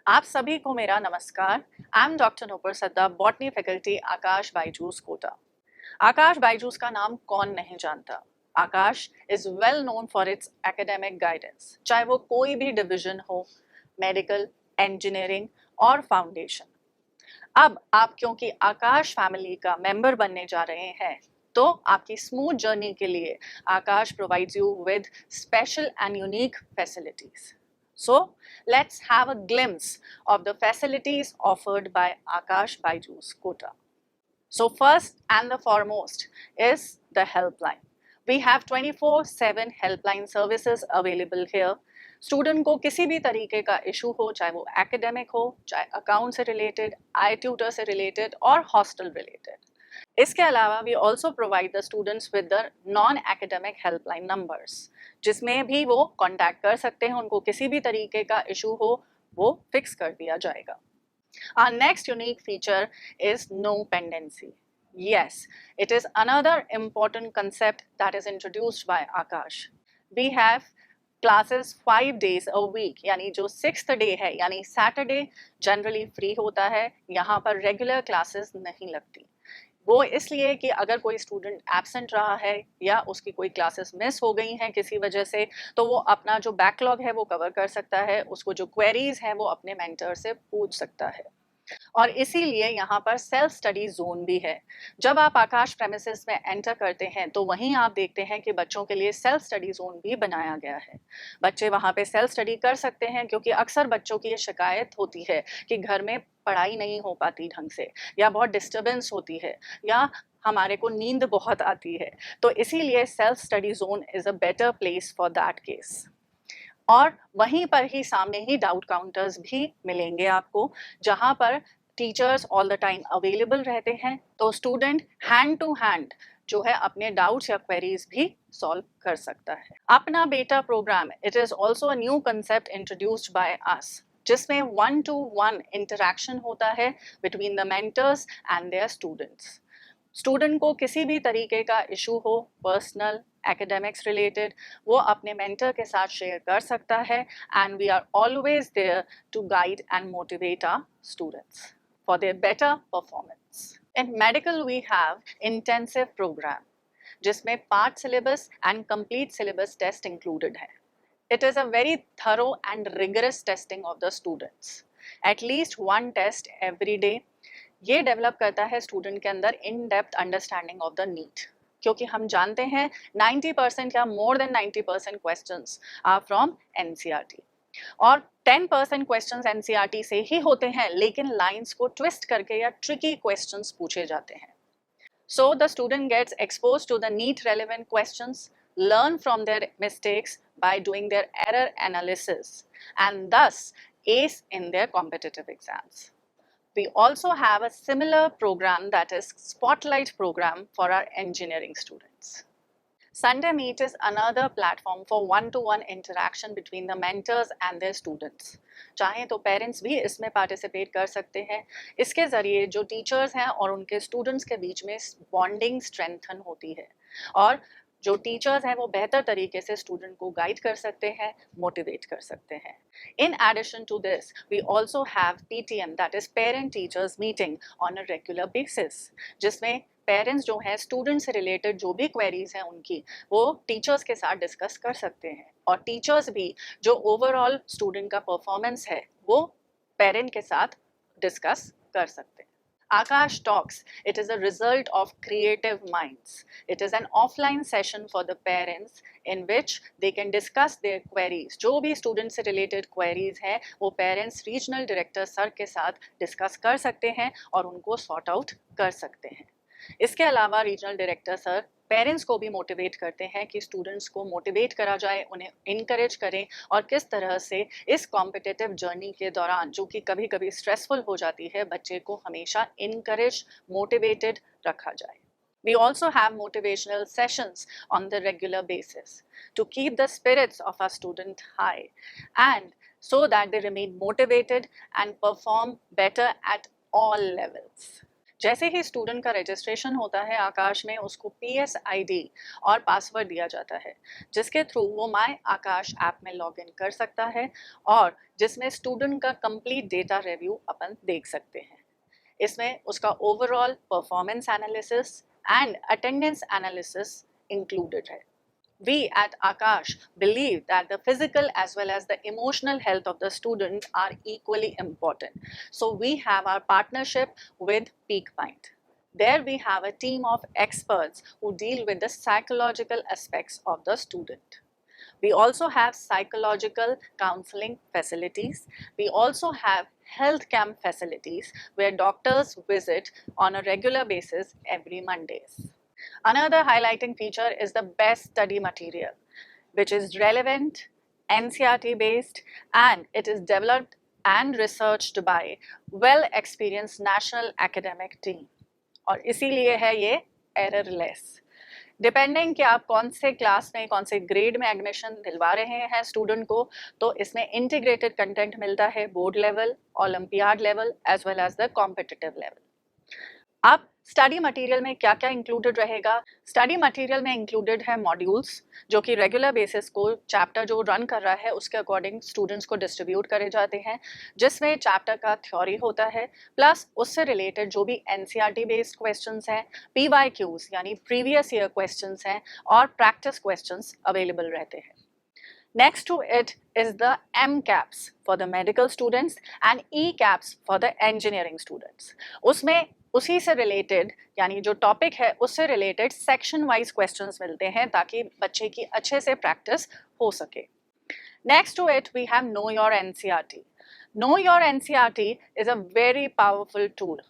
आप सभी को मेरा नमस्कार। I am doctor Nupur Sadda, botany faculty, Aakash Byju's Kota. Aakash Byju's का नाम कौन नहीं जानता। Aakash is well known for its academic guidance, चाहे वो कोई भी डिवीजन हो, मेडिकल, इंजीनियरिंग और फाउंडेशन। अब आप क्योंकि आकाश फैमिली का मेंबर बनने जा रहे हैं, तो आपकी स्मूथ जर्नी के लिए Aakash provides you with special and unique facilities. So let's have a glimpse of the facilities offered by Akash Byju's Kota. So first and the foremost is the helpline. We have 24/7 helpline services available here. Student को किसी भी तरीके का issue हो, चाहे वो academic हो, चाहे अकाउंट से रिलेटेड, आई ट्यूटर से रिलेटेड और हॉस्टल रिलेटेड. इसके अलावा we also provide the students with the non academic helpline numbers, जिसमें भी वो कॉन्टैक्ट कर सकते हैं. उनको किसी भी तरीके का इशू हो वो फिक्स कर दिया जाएगा. Our next unique feature is no pendency. Yes, it is another important concept that is introduced by Akash. We have classes 5 days a week, यानी जो 6th day है यानी Saturday generally free होता है. यहाँ पर regular classes नहीं लगती. वो इसलिए कि अगर कोई स्टूडेंट एब्सेंट रहा है या उसकी कोई क्लासेस मिस हो गई हैं किसी वजह से, तो वो अपना जो बैकलॉग है वो कवर कर सकता है. उसको जो क्वेरीज हैं वो अपने मेंटर से पूछ सकता है. और इसीलिए यहाँ पर सेल्फ स्टडी जोन भी है. जब आप आकाश प्रेमिसेस में एंटर करते हैं तो वहीं आप देखते हैं कि बच्चों के लिए सेल्फ स्टडी जोन भी बनाया गया है. बच्चे वहाँ पे सेल्फ स्टडी कर सकते हैं, क्योंकि अक्सर बच्चों की ये शिकायत होती है कि घर में पढ़ाई नहीं हो पाती ढंग से, या बहुत डिस्टर्बेंस होती है, या हमारे को नींद बहुत आती है. तो इसीलिए self study zone is a better place for that case. और वहीं पर ही सामने ही डाउट काउंटर्स भी मिलेंगे आपको, जहां पर teachers all the time available रहते हैं. तो स्टूडेंट हैंड टू हैंड जो है अपने डाउट्स या क्वेरीज भी सॉल्व कर सकता है. अपना बेटा program, it is also a new concept introduced by us, जिसमें 1-to-1 इंटरेक्शन होता है between the mentors and their students. Student को किसी भी तरीके का इशू हो, पर्सनल, एकेडमिक्स रिलेटेड, वो अपने मेंटर के साथ शेयर कर सकता है. And we are always there to guide and motivate our students for their better performance. In medical we have intensive program, जिसमें part syllabus and complete syllabus test included है. It is a very thorough and rigorous testing of the students. At least one test every day. ये develop करता है student के अंदर in depth understanding of the NEET, क्योंकि हम जानते हैं 90% या more than 90% questions are from NCERT, और 10% क्वेश्चंस एनसीईआरटी से ही होते हैं, लेकिन लाइंस को ट्विस्ट करके या ट्रिकी क्वेश्चंस पूछे जाते हैं. So the student gets exposed to the NEET relevant questions, learn from their mistakes by doing their error analysis, and thus ace in their competitive exams. We also have a similar program, that is Spotlight program, for our engineering students. Sunday Meet is another platform for one-to-one interaction between the mentors and their students. चाहे तो parents भी इसमें participate कर सकते हैं. इसके ज़रिए जो टीचर्स हैं और उनके स्टूडेंट्स के बीच में बॉन्डिंग स्ट्रेंथन होती है, और जो टीचर्स हैं वो बेहतर तरीके से स्टूडेंट को गाइड कर सकते हैं, मोटिवेट कर सकते हैं. In addition to this we also have PTM, that is parent teachers meeting on a regular basis, जिसमें पेरेंट्स जो हैं स्टूडेंट से रिलेटेड जो भी क्वेरीज हैं उनकी वो टीचर्स के साथ डिस्कस कर सकते हैं, और टीचर्स भी जो ओवरऑल स्टूडेंट का परफॉर्मेंस है वो पेरेंट के साथ डिस्कस कर सकते हैं. Akash Talks, it is a result of creative minds. It is an offline session for the parents in which they can discuss their queries. जो भी student से related queries हैं वो parents regional director sir के साथ discuss कर सकते हैं और उनको sort out कर सकते हैं. इसके अलावा रीजनल डायरेक्टर सर पेरेंट्स को भी मोटिवेट करते हैं कि स्टूडेंट्स को मोटिवेट करा जाए, उन्हें इनकरेज करें, और किस तरह से इस कॉम्पिटिटिव जर्नी के दौरान, जो कि कभी कभी स्ट्रेसफुल हो जाती है, बच्चे को हमेशा इनकरेज, मोटिवेटेड रखा जाए. We also have motivational sessions on the regular basis to keep the spirits of our student high, and so that they remain motivated and perform better at all levels. जैसे ही student का registration होता है आकाश में, उसको PSID और password दिया जाता है, जिसके थ्रू वो माय आकाश ऐप में लॉगिन कर सकता है और जिसमें स्टूडेंट का कंप्लीट डेटा रिव्यू अपन देख सकते हैं। इसमें उसका overall performance analysis and attendance analysis included है। We at Akash believe that the physical as well as the emotional health of the student are equally important. So we have our partnership with Peak Mind. There we have a team of experts who deal with the psychological aspects of the student. We also have psychological counseling facilities. We also have health camp facilities where doctors visit on a regular basis every Mondays. Another highlighting feature is the best study material, which is relevant, NCERT based, and it is developed and researched by well-experienced national academic team. और इसीलिए है ये errorless. Depending कि आप कौन से class में, कौन से ग्रेड में एडमिशन दिलवा रहे हैं स्टूडेंट को, तो इसमें इंटीग्रेटेड कंटेंट मिलता है board level, olympiad level as well as the competitive level. अब स्टडी मटेरियल में क्या क्या इंक्लूडेड रहेगा? स्टडी मटेरियल में इंक्लूडेड है मॉड्यूल्स, जो कि रेगुलर बेसिस को चैप्टर जो रन कर रहा है उसके अकॉर्डिंग स्टूडेंट्स को डिस्ट्रीब्यूट करे जाते हैं, जिसमें चैप्टर का थ्योरी होता है प्लस उससे रिलेटेड जो भी NCERT बेस्ड क्वेश्चंस हैं, PYQs यानी प्रीवियस ईयर क्वेश्चंस हैं और प्रैक्टिस क्वेश्चंस अवेलेबल रहते हैं। Next to it is the MCAPS for the medical students and ECAPS for the engineering students. उसमें उसी से रिलेटेड यानी जो टॉपिक है उससे रिलेटेड सेक्शन वाइज क्वेश्चंस मिलते हैं ताकि बच्चे की अच्छे से प्रैक्टिस हो सके। Next to it we have Know Your NCERT. Know Your NCERT is a very powerful tool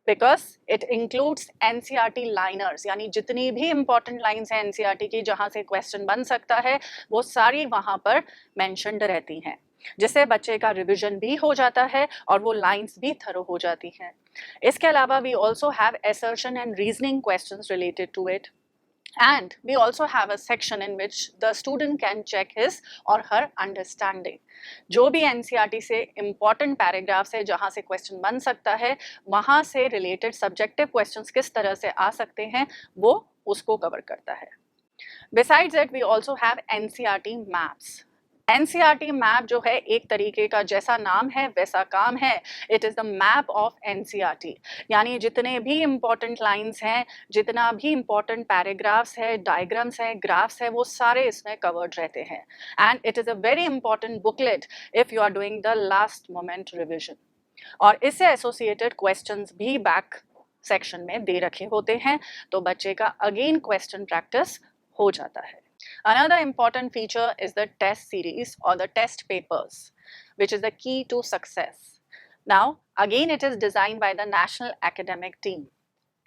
because it includes NCERT liners, यानी जितनी भी important lines हैं NCERT की जहाँ से question बन सकता है वो सारी वहाँ पर mentioned रहती हैं, जिससे बच्चे का रिविजन भी हो जाता है और वो लाइंस भी थरो हो जाती हैं। इसके अलावा we also have assertion and reasoning questions related to it. And we also have a section in which the student can check his or her understanding. जो भी NCERT से important paragraphs है जहाँ से question बन सकता है, वहाँ से related subjective questions किस तरह से आ सकते हैं, वो उसको cover करता है। Besides that, we also have NCERT maps. NCERT map जो है एक तरीके का जैसा नाम है वैसा काम है, it is the map of NCERT, यानी जितने भी इम्पॉर्टेंट लाइंस हैं, जितना भी इम्पॉर्टेंट पैराग्राफ्स है, डायग्राम्स हैं, ग्राफ्स है, वो सारे इसमें कवर्ड रहते हैं। And it is a very important booklet if you are doing the last moment revision. और इससे एसोसिएटेड क्वेश्चंस भी बैक सेक्शन में दे रखे होते हैं, तो बच्चे का अगेन क्वेश्चन प्रैक्टिस हो जाता है। Another important feature is the test series or the test papers, which is the key to success. Now, again, it is designed by the National Academic Team.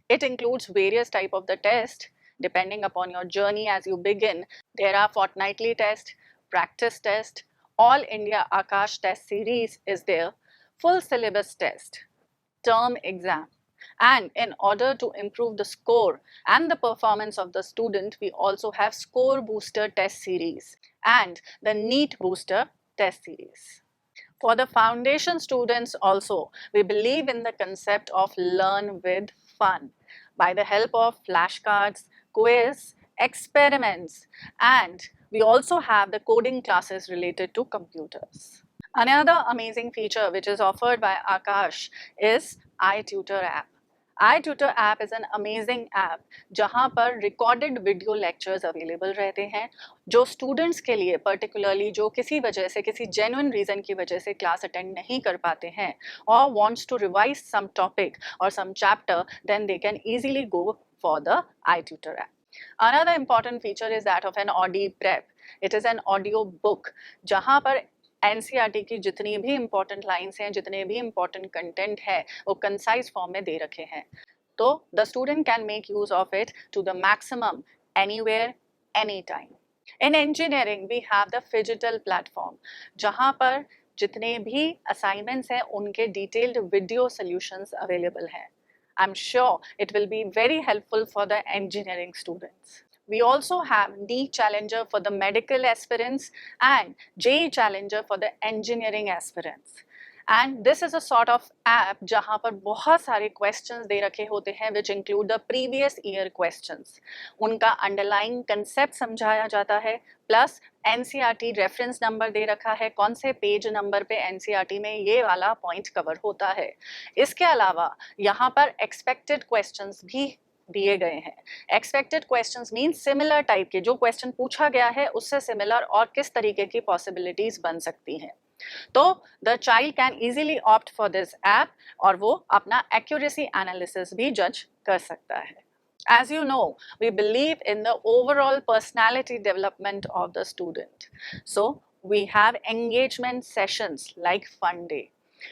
It includes various types of the test depending upon your journey as you begin. There are fortnightly test, practice test, All India Akash test series is there, full syllabus test, term exam. And in order to improve the score and the performance of the student, we also have Score Booster Test Series and the NEET Booster Test Series. For the foundation students also, we believe in the concept of learn with fun by the help of flashcards, quiz, experiments, and we also have the coding classes related to computers. Another amazing feature which is offered by Akash is iTutor app. iTutor app is an amazing app जहाँ पर recorded video lectures available रहते हैं, जो students के लिए particularly जो किसी वजह से, किसी genuine reason की वजह से class attend नहीं कर पाते हैं और wants to revise some topic or some chapter, then they can easily go for the iTutor app. Another important feature is that of an Audi Prep. It is an audio book जहाँ पर NCERT की जितनी भी important lines हैं, जितने भी important content है, वो कंसाइज फॉर्म में दे रखे हैं, तो the student can make use of it to the maximum anywhere any time. In engineering we have the phygital platform, जहाँ पर जितने भी असाइनमेंट्स हैं उनके डिटेल्ड वीडियो सोल्यूशंस अवेलेबल हैं। I am sure it will be very helpful for the engineering students. We also have NEET Challenger for the medical aspirants and JEE Challenger for the engineering aspirants. And this is a sort of app जहाँ पर बहुत सारे questions दे रखे होते हैं which include the previous year questions, उनका underlying concept समझाया जाता है, प्लस एनसीईआरटी रेफरेंस नंबर दे रखा है, कौन से पेज नंबर पे एनसीईआरटी में ये वाला पॉइंट कवर होता है। इसके अलावा यहाँ पर एक्सपेक्टेड क्वेश्चंस भी दिए गए हैं। Expected questions mean similar type के, जो क्वेश्चन पूछा गया है उससे सिमिलर और किस तरीके की पॉसिबिलिटीज बन सकती हैं। तो the child can easily opt for this app और वो अपना एक्यूरेसी एनालिसिस भी जज कर सकता है। As you know, we believe in the overall personality development of the student. So we have engagement sessions like Fun Day.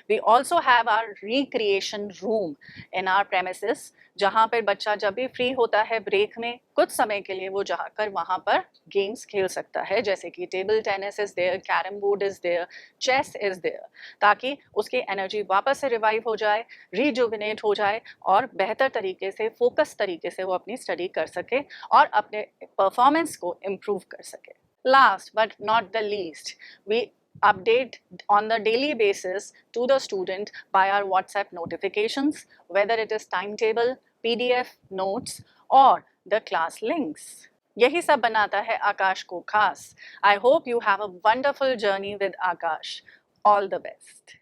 We also have our recreation room in our premises, जहाँ पर बच्चा जब भी फ्री होता है break में कुछ समय के लिए वो जाकर वहाँ पर गेम्स खेल सकता है, जैसे कि table tennis is there, carrom board is there, chess is there, ताकि उसकी एनर्जी वापस से रिवाइव हो जाए, रिजुविनेट हो जाए और बेहतर तरीके से फोकस तरीके से वो अपनी स्टडी कर सके और अपने परफॉर्मेंस को इम्प्रूव कर सके। Last but not the least, we update on the daily basis to the student by our WhatsApp notifications, whether it is timetable, PDF, notes or the class links. यही सब बनाता है आकाश को खास. I hope you have a wonderful journey with Akash. All the best.